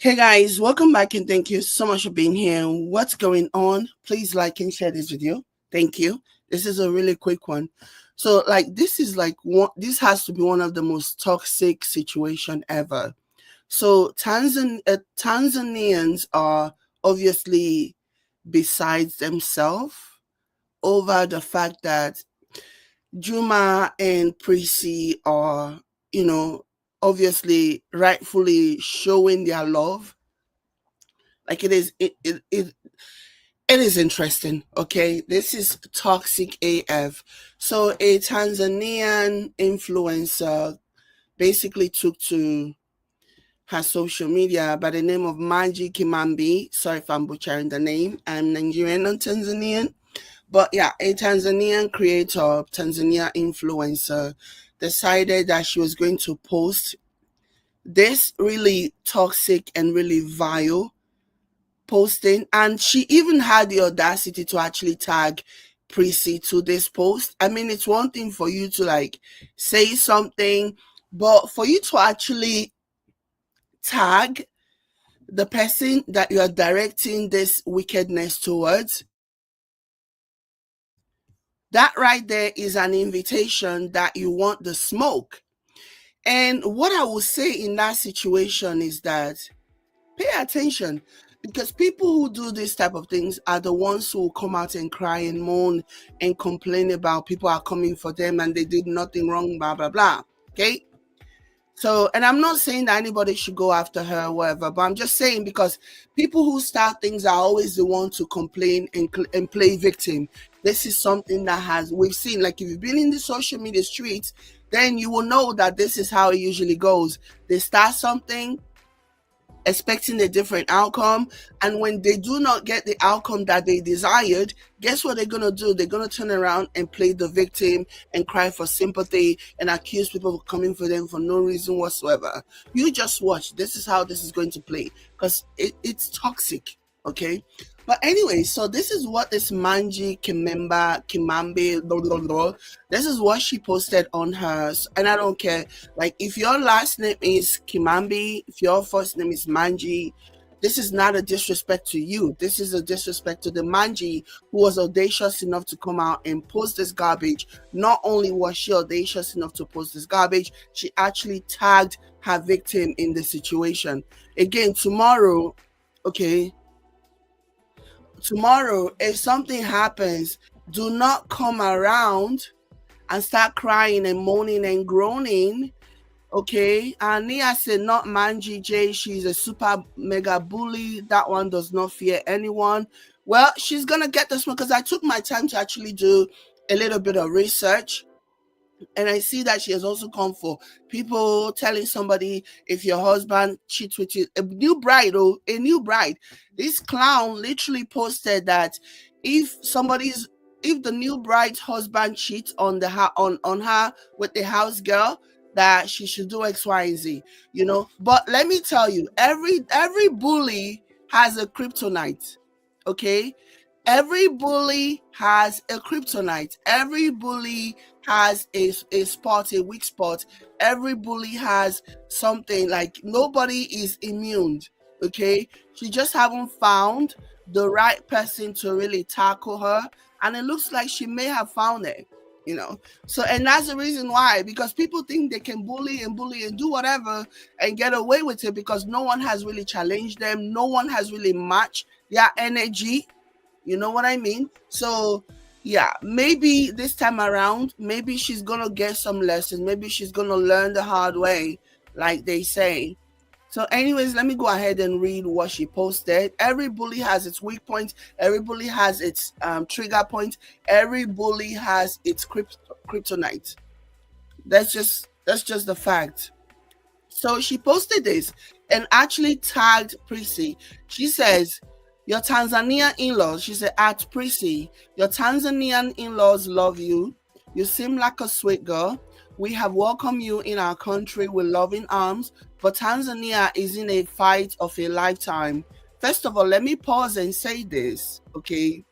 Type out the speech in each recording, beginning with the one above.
Hey guys, welcome back and thank you so much for being here. What's going on? Please like and share this video. Thank you. This is a really quick one. So this is this has to be one of the most toxic situation ever. So Tanzanians are obviously besides themselves over the fact that Juma and Prissy are, obviously rightfully showing their love. Like it is interesting. Okay, this is toxic AF. So a Tanzanian influencer basically took to her social media by the name of Manji Kimambi. Sorry if I'm butchering the name. I'm Nigerian, not Tanzanian. But yeah, a Tanzanian creator, Tanzania influencer, decided that she was going to post this really toxic and really vile posting, and she even had the audacity to actually tag Prissy to this post. I mean, it's one thing for you to say something, but for you to actually tag the person that you are directing this wickedness towards, that right there is an invitation that you want the smoke. And what I will say in that situation is that pay attention, because people who do this type of things are the ones who will come out and cry and moan and complain about people are coming for them and they did nothing wrong, blah, blah, blah. Okay? So, and I'm not saying that anybody should go after her or whatever, but I'm just saying because people who start things are always the ones to complain and play victim. This is something that we've seen. Like if you've been in the social media streets, then you will know that this is how it usually goes. They start something expecting a different outcome, and when they do not get the outcome that they desired, guess what they're going to do? They're going to turn around and play the victim and cry for sympathy and accuse people of coming for them for no reason whatsoever. You just watch. This is how this is going to play, because it's toxic. Okay, but anyway, so this is what this Manji Kimambi, blah, blah, blah, this is what she posted on hers. And I don't care, like if your last name is Kimambi, if your first name is Manji, this is not a disrespect to you. This is a disrespect to the Manji who was audacious enough to come out and post this garbage. Not only was she audacious enough to post this garbage, she actually tagged her victim in the situation. Again, tomorrow, okay, tomorrow, if something happens, do not come around and start crying and moaning and groaning. Okay, and Nia said, not Manji J, she's a super mega bully. That one does not fear anyone. Well, she's gonna get this one because I took my time to actually do a little bit of research. And I see that she has also come for people telling somebody, if your husband cheats with you, a new bride. This clown literally posted that if the new bride's husband cheats on her with the house girl, that she should do X, Y, and Z. But let me tell you, every bully has a kryptonite. Okay, every bully has a kryptonite. Every bully has a spot, a weak spot. Every bully has something. Like nobody is immune. Okay, she just haven't found the right person to really tackle her, and it looks like she may have found it. So, and that's the reason why, because people think they can bully and do whatever and get away with it because no one has really challenged them. No one has really matched their energy. You know what I mean? So yeah, maybe this time around, maybe she's gonna get some lessons. Maybe she's gonna learn the hard way, like they say. So anyways, let me go ahead and read what she posted. Every bully has its weak point. Every bully has its trigger point. Every bully has its kryptonite. That's just the fact. So she posted this and actually tagged Prissy. She says, your Tanzanian in-laws, she said, at Prissy, your Tanzanian in-laws love you. You seem like a sweet girl. We have welcomed you in our country with loving arms, but Tanzania is in a fight of a lifetime. First of all, let me pause and say this, okay?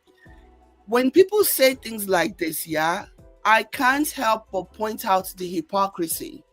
When people say things like this, yeah, I can't help but point out the hypocrisy.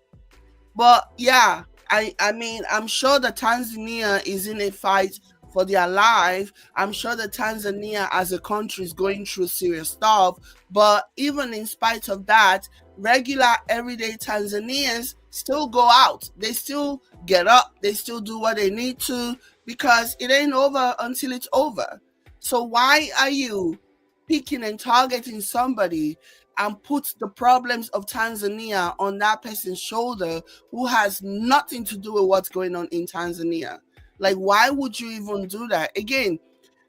But yeah, I mean, I'm sure that Tanzania is in a fight for their life. I'm sure that Tanzania as a country is going through serious stuff. But even in spite of that, regular everyday Tanzanians still go out. They still get up. They still do what they need to, because it ain't over until it's over. So why are you picking and targeting somebody and put the problems of Tanzania on that person's shoulder who has nothing to do with what's going on in Tanzania? Like, why would you even do that? Again,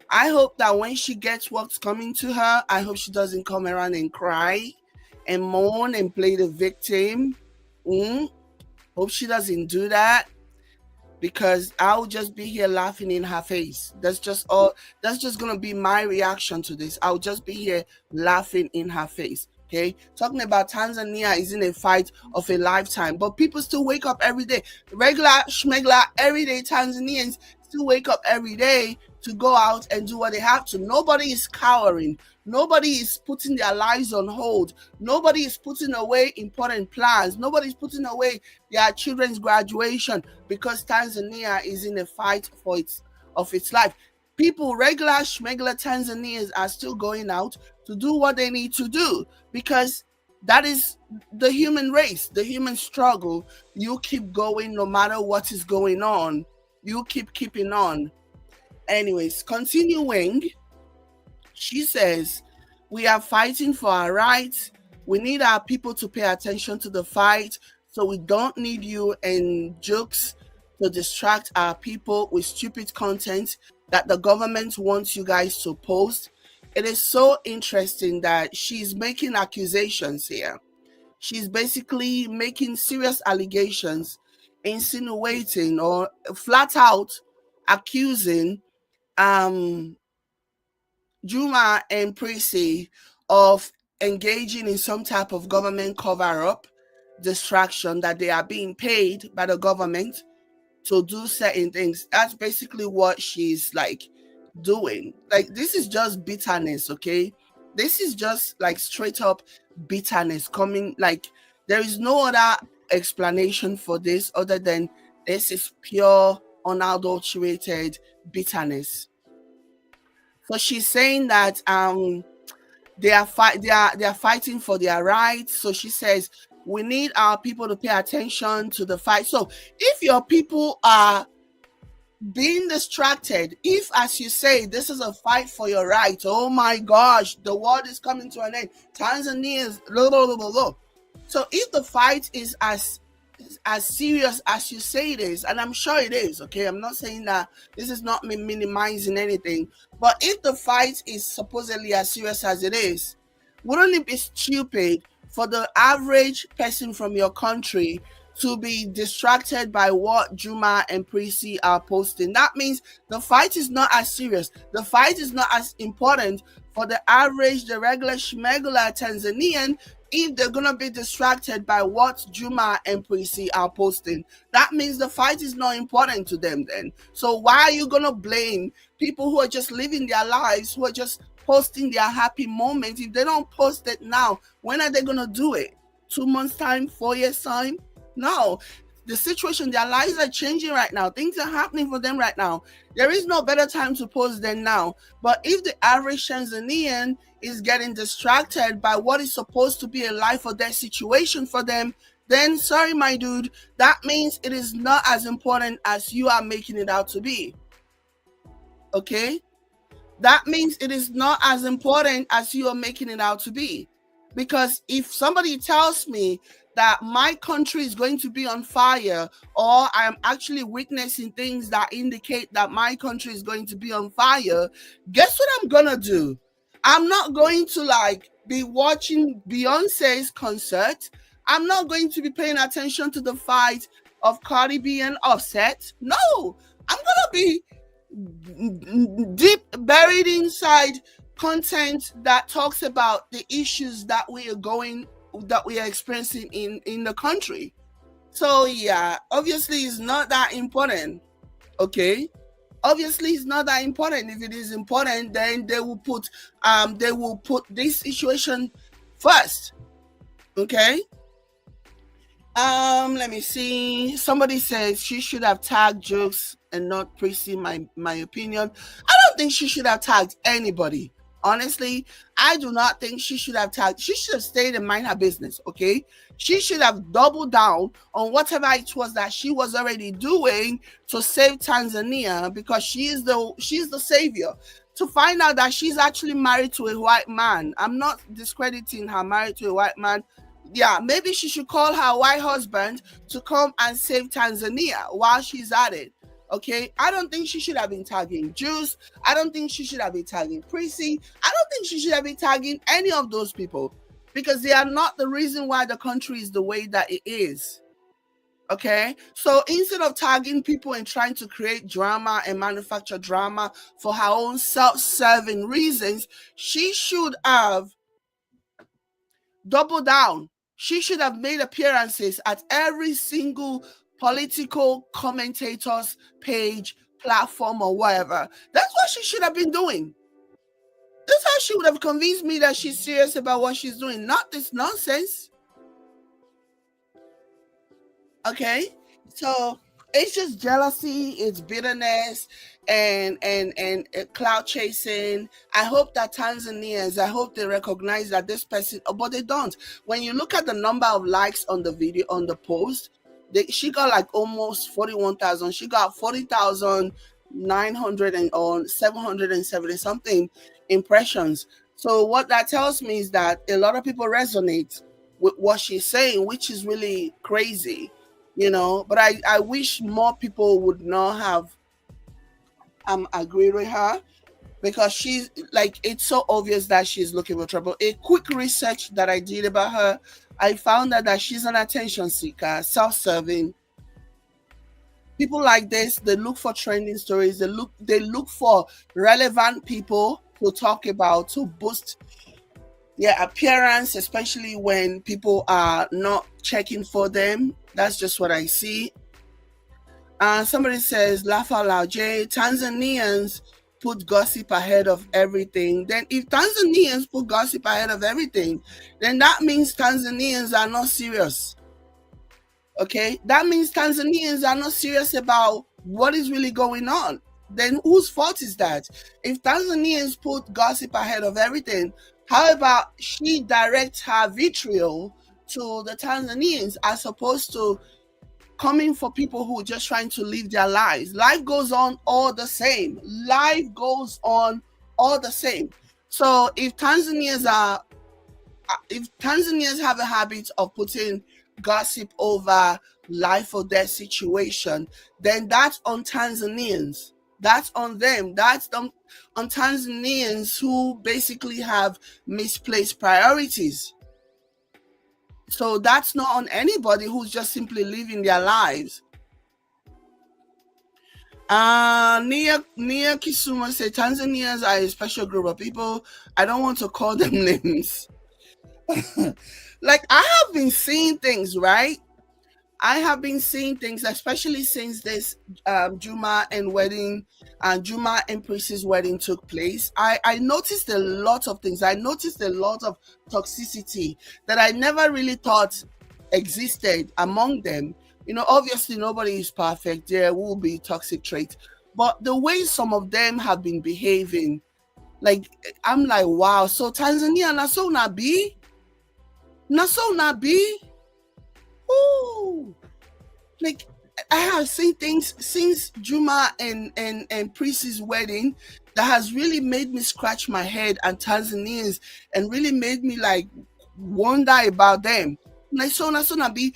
I hope that when she gets what's coming to her, I hope she doesn't come around and cry and moan and play the victim. Hope she doesn't do that, because I'll just be here laughing in her face. That's just gonna be my reaction to this. I'll just be here laughing in her face. Okay, talking about Tanzania is in a fight of a lifetime, but people still wake up every day. Regular schmegler, everyday Tanzanians still wake up every day to go out and do what they have to. Nobody is cowering. Nobody is putting their lives on hold. Nobody is putting away important plans. Nobody is putting away their children's graduation because Tanzania is in a fight for its life. People, regular schmegler Tanzanians, are still going out to do what they need to do, because that is the human race, the human struggle. You keep going no matter what is going on. You keeping on. Anyways, continuing, she says, we are fighting for our rights. We need our people to pay attention to the fight. So we don't need you and jokes to distract our people with stupid content that the government wants you guys to post. It is so interesting that she's making accusations here. She's basically making serious allegations, insinuating or flat out accusing Juma and Prey of engaging in some type of government cover-up, distraction, that they are being paid by the government to do certain things. That's basically what she's like doing. Like, this is just bitterness, okay? This is just like straight up bitterness coming. Like, there is no other explanation for this other than this is pure, unadulterated bitterness. So she's saying that they are fighting for their rights. So she says, we need our people to pay attention to the fight. So if your people are being distracted, if, as you say, this is a fight for your rights, oh my gosh, the world is coming to an end, Tanzania is blah, blah, blah, blah, blah. So if the fight is as serious as you say it is, and I'm sure it is, okay, I'm not saying that, this is not me minimizing anything, but if the fight is supposedly as serious as it is, wouldn't it be stupid for the average person from your country to be distracted by what Juma and Prey are posting? That means the fight is not as serious. The fight is not as important for the average, the regular schmegular Tanzanian, if they're going to be distracted by what Juma and Prey are posting. That means the fight is not important to them then. So why are you going to blame people who are just living their lives, who are just posting their happy moments? If they don't post it now, when are they going to do it? 2 months time, 4 years time? No. The situation, their lives are changing right now. Things are happening for them right now. There is no better time to post than now. But if the average Tanzanian is getting distracted by what is supposed to be a life or death situation for them, then sorry, my dude, that means it is not as important as you are making it out to be. Okay? That means it is not as important as you are making it out to be. Because if somebody tells me that my country is going to be on fire, or I am actually witnessing things that indicate that my country is going to be on fire, guess what I'm gonna do? I'm not going to like be watching Beyonce's concert. I'm not going to be paying attention to the fight of Cardi B and Offset. No, I'm gonna be deep buried inside content that talks about the issues that we are experiencing in the country. So yeah, obviously it's not that important. Okay, obviously it's not that important. If it is important, then they will put this situation first. Okay, Let me see. Somebody says she should have tagged Jokes and not Prissy, my opinion. I don't think she should have tagged anybody. Honestly, I do not think she should have tagged. She should have stayed and mind her business, okay? She should have doubled down on whatever it was that she was already doing to save Tanzania, because she's the savior. To find out that she's actually married to a white man. I'm not discrediting her married to a white man. Yeah, maybe she should call her white husband to come and save Tanzania while she's at it. Okay, I don't think she should have been tagging Juice. I don't think she should have been tagging Prissy. I don't think she should have been tagging any of those people, because they are not the reason why the country is the way that it is. Okay, so instead of tagging people and trying to create drama and manufacture drama for her own self-serving reasons, she should have doubled down. She should have made appearances at every single political commentator's page, platform, or whatever. That's what she should have been doing. That's how she would have convinced me that she's serious about what she's doing, not this nonsense. Okay, so it's just jealousy, it's bitterness, and cloud chasing. I hope that Tanzanians, I hope they recognize that this person, but they don't. When you look at the number of likes on the video, on the post, she got like almost 41,000. She got 40,900 or 770 something impressions. So what that tells me is that a lot of people resonate with what she's saying, which is really crazy. But I wish more people would not have agreed with her, because she's like, it's so obvious that she's looking for trouble. A quick research that I did about her, I found out that she's an attention seeker, self-serving. People like this, they look for trending stories, they look for relevant people to talk about, to boost their appearance, especially when people are not checking for them. That's just what I see. Somebody says, laugh out loud, Jay, Tanzanians put gossip ahead of everything. Then if Tanzanians put gossip ahead of everything, then that means Tanzanians are not serious. Okay? That means Tanzanians are not serious about what is really going on. Then whose fault is that? If Tanzanians put gossip ahead of everything, how about she directs her vitriol to the Tanzanians as opposed to coming for people who are just trying to live their lives? Life goes on all the same. Life goes on all the same. So if Tanzanians have a habit of putting gossip over life or death situation, then that's on Tanzanians. That's on them. That's on Tanzanians who basically have misplaced priorities. So that's not on anybody who's just simply living their lives. Nia Kisuma said Tanzanians are a special group of people. I don't want to call them names. Like, I have been seeing things, right? I have been seeing things, especially since this Juma and Priss's wedding took place. I noticed a lot of things. I noticed a lot of toxicity that I never really thought existed among them. Obviously nobody is perfect. There will be toxic traits, but the way some of them have been behaving, like, I'm like, wow. So Tanzania naso nabi. Ooh, like, I have seen things since Juma and Priss's wedding that has really made me scratch my head, and Tanzanians, and really made me like wonder about them. Like, so be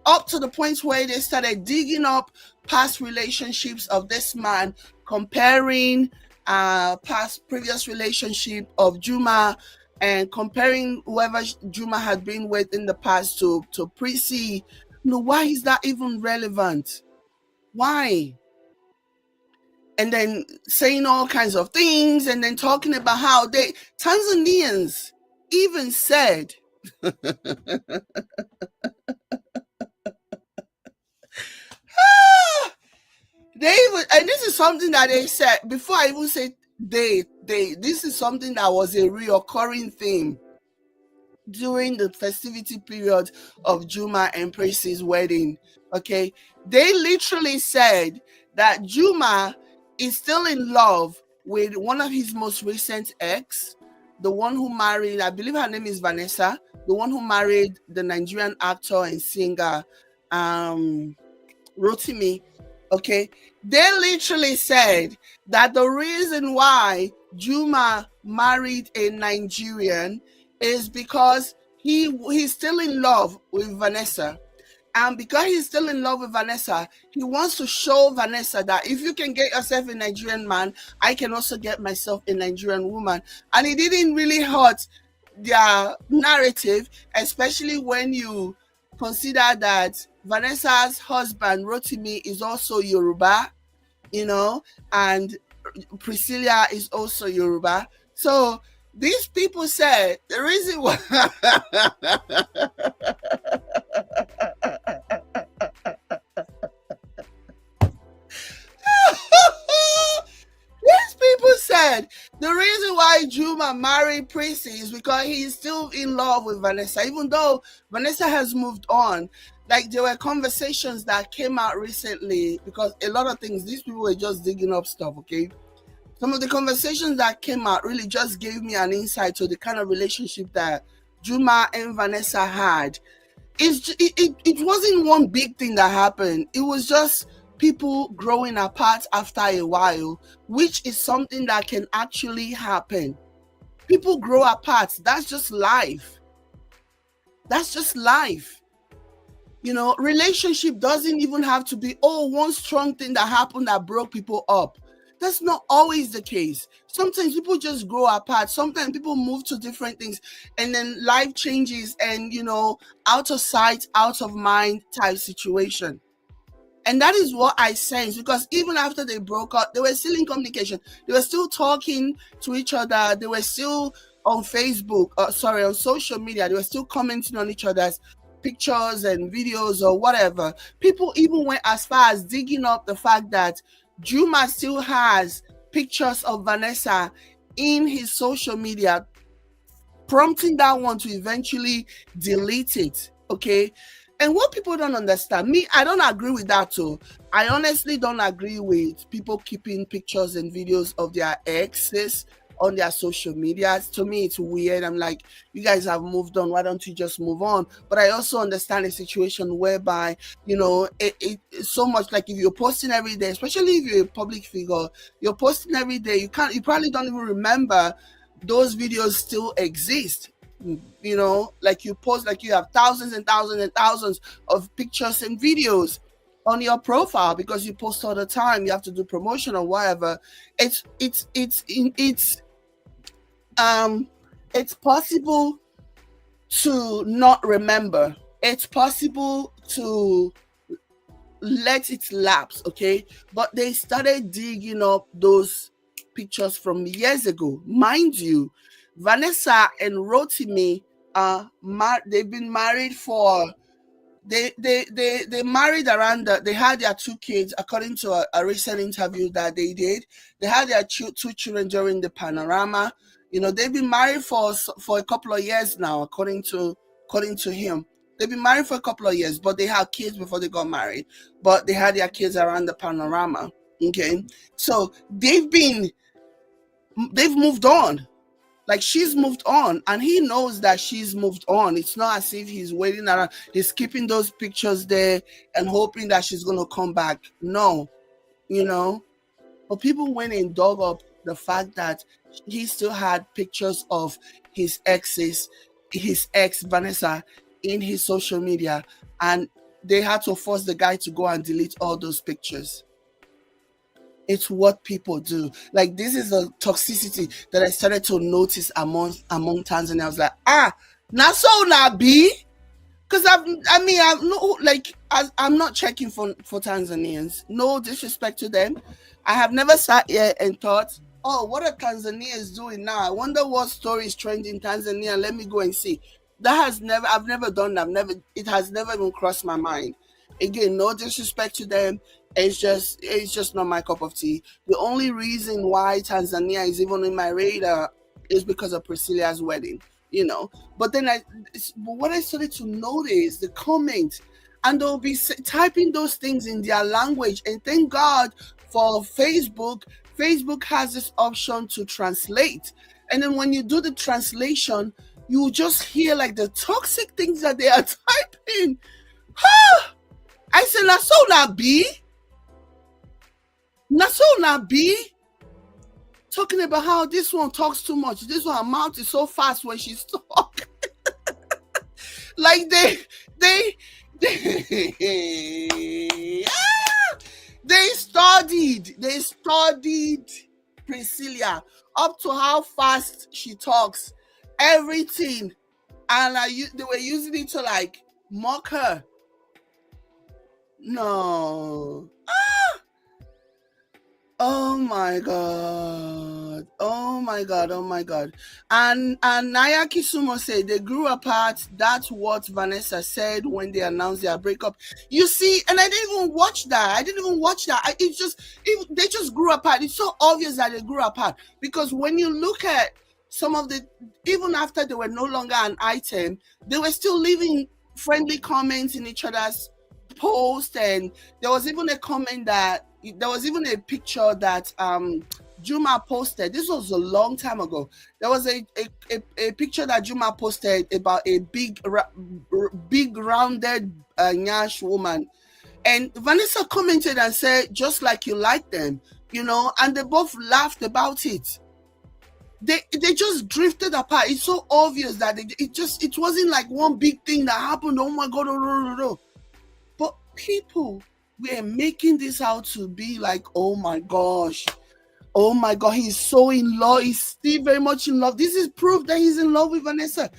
up to the point where they started digging up past relationships of this man, comparing previous relationship of Juma, and comparing whoever Juma had been with in the past to Prissy. Why is that even relevant? Why? And then saying all kinds of things, and then talking about how Tanzanians even said and this is something that they said before I even said this is something that was a reoccurring theme. during the festivity period of Juma and Prey's wedding. Okay, they literally said that Juma is still in love with one of his most recent ex, the one who married, I believe her name is Vanessa, the one who married the Nigerian actor and singer Rotimi. Okay, they literally said that the reason why Juma married a Nigerian is because he's still in love with Vanessa. And because he's still in love with Vanessa, he wants to show Vanessa that if you can get yourself a Nigerian man, I can also get myself a Nigerian woman. And it didn't really hurt their narrative, especially when you consider that Vanessa's husband, Rotimi, is also Yoruba, and Priscilla is also Yoruba. So these people said the reason why these people said the reason why Juma married Prissy is because he's still in love with Vanessa, even though Vanessa has moved on. Like, there were conversations that came out recently, because a lot of things, these people were just digging up stuff, okay? Some of the conversations that came out really just gave me an insight to the kind of relationship that Juma and Vanessa had. It wasn't one big thing that happened. It was just people growing apart after a while, which is something that can actually happen. People grow apart. That's just life. That's just life. Relationship doesn't even have to be, one strong thing that happened that broke people up. That's not always the case. Sometimes people just grow apart. Sometimes people move to different things, and then life changes, and out of sight, out of mind type situation. And that is what I sense, because even after they broke up, they were still in communication. They were still talking to each other. They were still on Facebook, on social media. They were still commenting on each other's pictures and videos or whatever. People even went as far as digging up the fact that Juma still has pictures of Vanessa in his social media, prompting that one to eventually delete it. Okay. And what people don't understand, I don't agree with that too. I honestly don't agree with people keeping pictures and videos of their exes on their social media. To me, it's weird. I'm like, you guys have moved on. Why don't you just move on? But I also understand a situation whereby, it's so much like if you're posting every day, especially if you're a public figure, you're posting every day. You probably don't even remember those videos still exist. Like you post, like you have thousands and thousands and thousands of pictures and videos on your profile because you post all the time. You have to do promotion or whatever. It's possible to not remember. It's possible to let it lapse, okay? But they started digging up those pictures from years ago. Mind you, Vanessa and Rotimi they've been married for they married around they had their 2 kids, according to a recent interview that they did. They had their 2 children during the panorama. They've been married for a couple of years now, according to him. They've been married for a couple of years, but they had kids before they got married. But they had their kids around the panorama. Okay, so they've moved on. Like, she's moved on, and he knows that she's moved on. It's not as if he's waiting around. He's keeping those pictures there and hoping that she's going to come back. No, But people went and dug up the fact that he still had pictures of his ex Vanessa in his social media, and they had to force the guy to go and delete all those pictures. It's what people do. Like, this is a toxicity that I started to notice among Tanzania. I was like, not so not be, because I'm not checking for Tanzanians. No disrespect to them. I have never sat here and thought, what are Tanzanians doing now? I wonder what story is trending in Tanzania. Let me go and see. I've never done that. It has never even crossed my mind. Again, no disrespect to them. It's just not my cup of tea. The only reason why Tanzania is even in my radar is because of Priscilla's wedding. you know. But then but what I started to notice, the comments, and they'll be typing those things in their language. And thank God for Facebook. Facebook has this option to translate. And then when you do the translation, you just hear like the toxic things that they are typing. I said, na so na be? Na so na be? Talking about how this one talks too much. This one, her mouth is so fast when she's talking. Like they studied Priscilla up to how fast she talks, everything, and they were using it to like mock her. No. Oh my god. Oh my god. Oh my god. And Naya Kisumo said they grew apart. That's what Vanessa said when they announced their breakup. You see, and I didn't even watch that. They just grew apart. It's so obvious that they grew apart. Because when you look at some of the, even after they were no longer an item, they were still leaving friendly comments in each other's post. And there was even a comment that, there was even a picture that Juma posted. This was a long time ago. There was a picture that Juma posted about a big rounded Nyash woman. And Vanessa commented and said, just like you like them, you know, and they both laughed about it. They just drifted apart. It's so obvious that it wasn't like one big thing that happened. Oh my God, no. But people were making this out to be like, oh my gosh, he's so in love. He's still very much in love. This is proof that he's in love with Vanessa.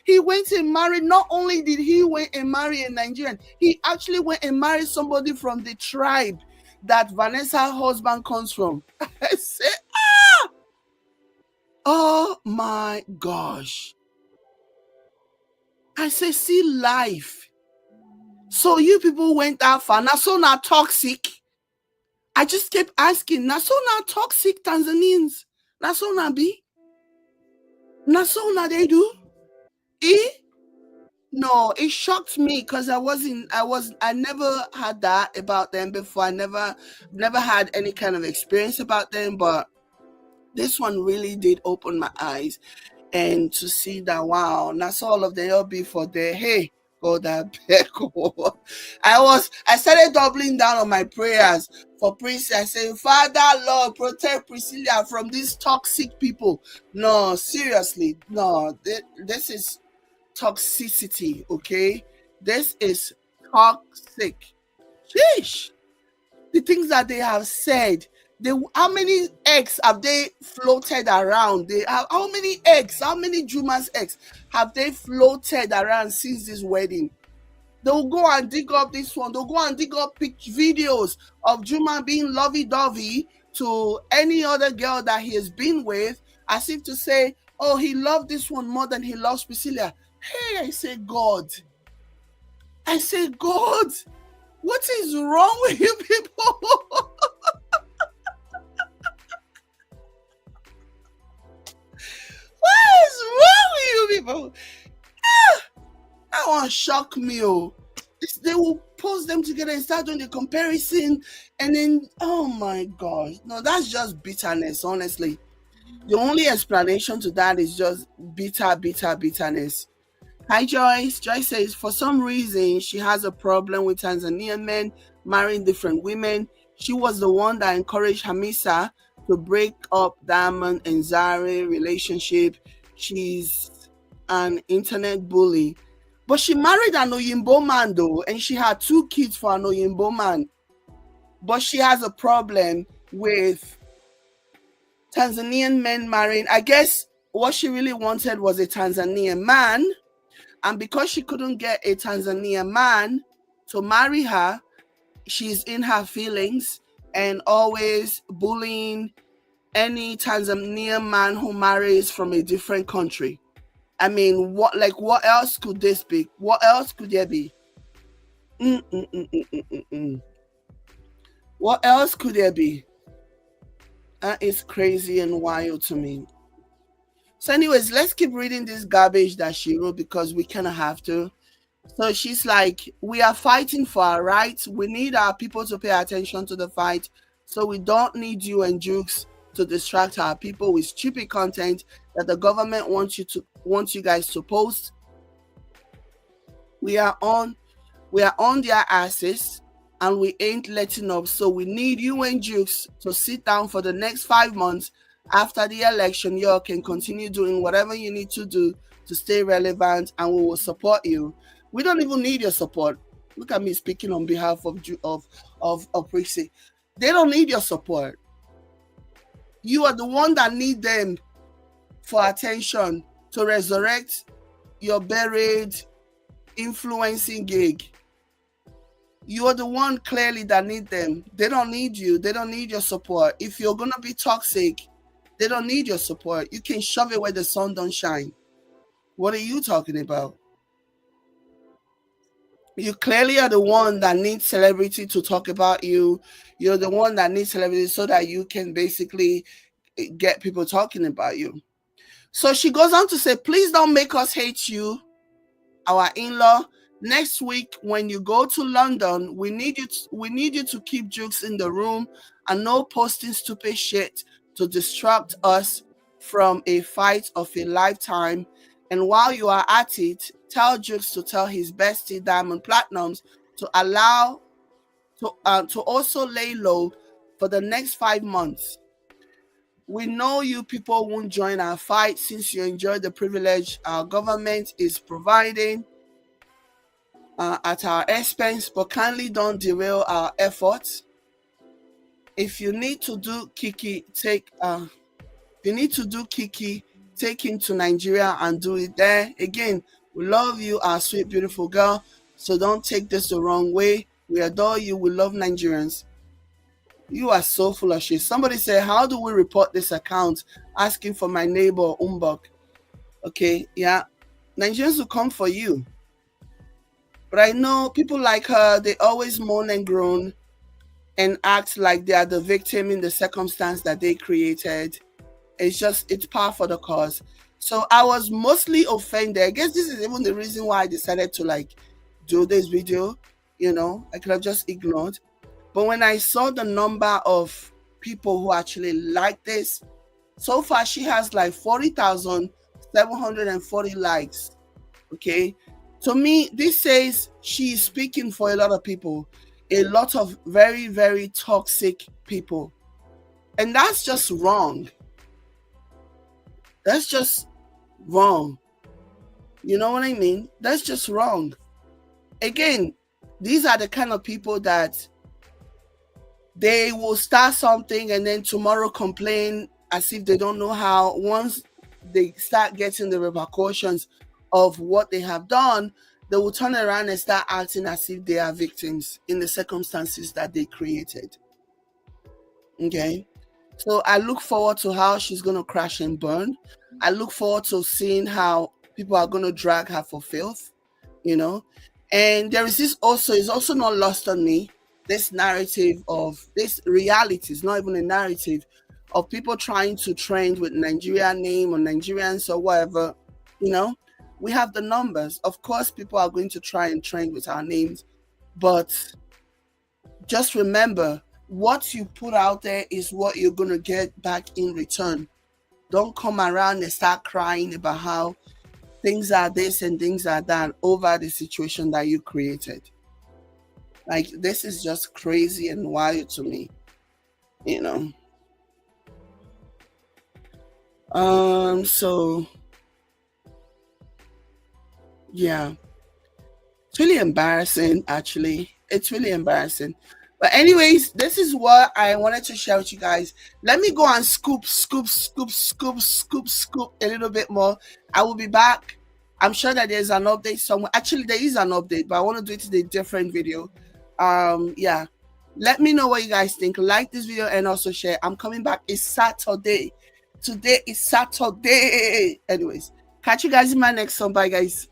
He went and married. Not only did he went and marry a Nigerian, he actually went and married somebody from the tribe that Vanessa's husband comes from. I said, oh my gosh. I say, see life. So you people went that far. Now so now toxic. I just kept asking, now so now toxic Tanzanians. Now so now be. Now so now they do. No, it shocked me because I never had that about them before. I never had any kind of experience about them, but this one really did open my eyes, and to see that, wow, that's all of them all be for their, hey, God, that I started doubling down on my prayers for Priscilla. I said, Father, Lord, protect Priscilla from these toxic people. No, seriously, no, this is toxicity, okay? This is toxic. Sheesh. The things that they have said, how many eggs have they floated around? How many Juma's eggs have they floated around since this wedding? They'll go and dig up this one. They'll go and dig up videos of Juma being lovey-dovey to any other girl that he has been with, as if to say, oh, he loved this one more than he loves Priscilla. Hey, I say, God, what is wrong with you people? What is wrong with you people? That one shocked me. They will post them together and start doing the comparison, and then, oh my gosh, no, that's just bitterness, honestly. The only explanation to that is just bitterness. Hi, Joyce. Joyce says, for some reason, she has a problem with Tanzanian men marrying different women. She was the one that encouraged Hamisa to break up Diamond and Zari relationship. She's an internet bully. But she married an Oyinbo man, though, and she had 2 kids for an Oyinbo man. But she has a problem with Tanzanian men marrying. I guess what she really wanted was a Tanzanian man. And because she couldn't get a Tanzanian man to marry her, she's in her feelings and always bullying any Tanzanian man who marries from a different country. I mean, what else could this be? What else could there be? What else could there be? That is crazy and wild to me. So anyways, let's keep reading this garbage that she wrote because we kind of have to. So she's like, we are fighting for our rights. We need our people to pay attention to the fight. So we don't need you and Jukes to distract our people with stupid content that the government wants you guys to post. We are on their asses and we ain't letting up. So we need you and Jukes to sit down for the next 5 months after the election. Y'all can continue doing whatever you need to do to stay relevant, and we will support you. We don't even need your support. Look at me speaking on behalf of Priscilla. They don't need your support. You are the one that need them for attention to resurrect your buried influencing gig. You are the one clearly that need them. They don't need you. They don't need your support. If you're gonna be toxic, they don't need your support. You can shove it where the sun don't shine. What are you talking about? You clearly are the one that needs celebrity to talk about you. You're the one that needs celebrity so that you can basically get people talking about you. So she goes on to say, please don't make us hate you, our in-law. Next week, when you go to London, we need you to keep Jukes in the room and no posting stupid shit to distract us from a fight of a lifetime. And while you are at it, tell Jukes to tell his bestie Diamond Platinums to allow to also lay low for the next 5 months. We know you people won't join our fight since you enjoy the privilege our government is providing at our expense, but kindly don't derail our efforts. If you need to do Kiki, take him to Nigeria and do it there. Again, we love you, our sweet, beautiful girl. So don't take this the wrong way. We adore you. We love Nigerians. You are so full of shit. Somebody said, how do we report this account? Asking for my neighbor, Umbok. Okay, yeah. Nigerians will come for you. But I know people like her, they always moan and groan and act like they are the victim in the circumstance that they created. It's par for the cause. So I was mostly offended. I guess this is even the reason why I decided to do this video. I could have just ignored. But when I saw the number of people who actually like this, so far she has 40,740 likes. Okay. To me, this says she is speaking for a lot of people, a lot of very, very toxic people. And that's just wrong. That's just wrong. You know what I mean? That's just wrong. Again, these are the kind of people that they will start something and then tomorrow complain as if they don't know how. Once they start getting the repercussions of what they have done, they will turn around and start acting as if they are victims in the circumstances that they created. Okay? So I look forward to how she's going to crash and burn. I look forward to seeing how people are going to drag her for filth, And there is this also, it's also not lost on me, this narrative of this reality, it's not even a narrative, of people trying to trend with Nigerian name or Nigerians or whatever. We have the numbers. Of course, people are going to try and trend with our names, but just remember, what you put out there is what you're going to get back in return. Don't come around and start crying about how things are this and things are that over the situation that you created. This is just crazy and wild to me, So yeah, it's really embarrassing, actually. It's really embarrassing. But anyways, this is what I wanted to share with you guys. Let me go and scoop a little bit more. I will be back. I'm sure that there's an update somewhere. Actually, there is an update, but I want to do it in a different video. Yeah. Let me know what you guys think. Like this video and also share. I'm coming back. It's Saturday. Today is Saturday. Anyways, catch you guys in my next one. Bye, guys.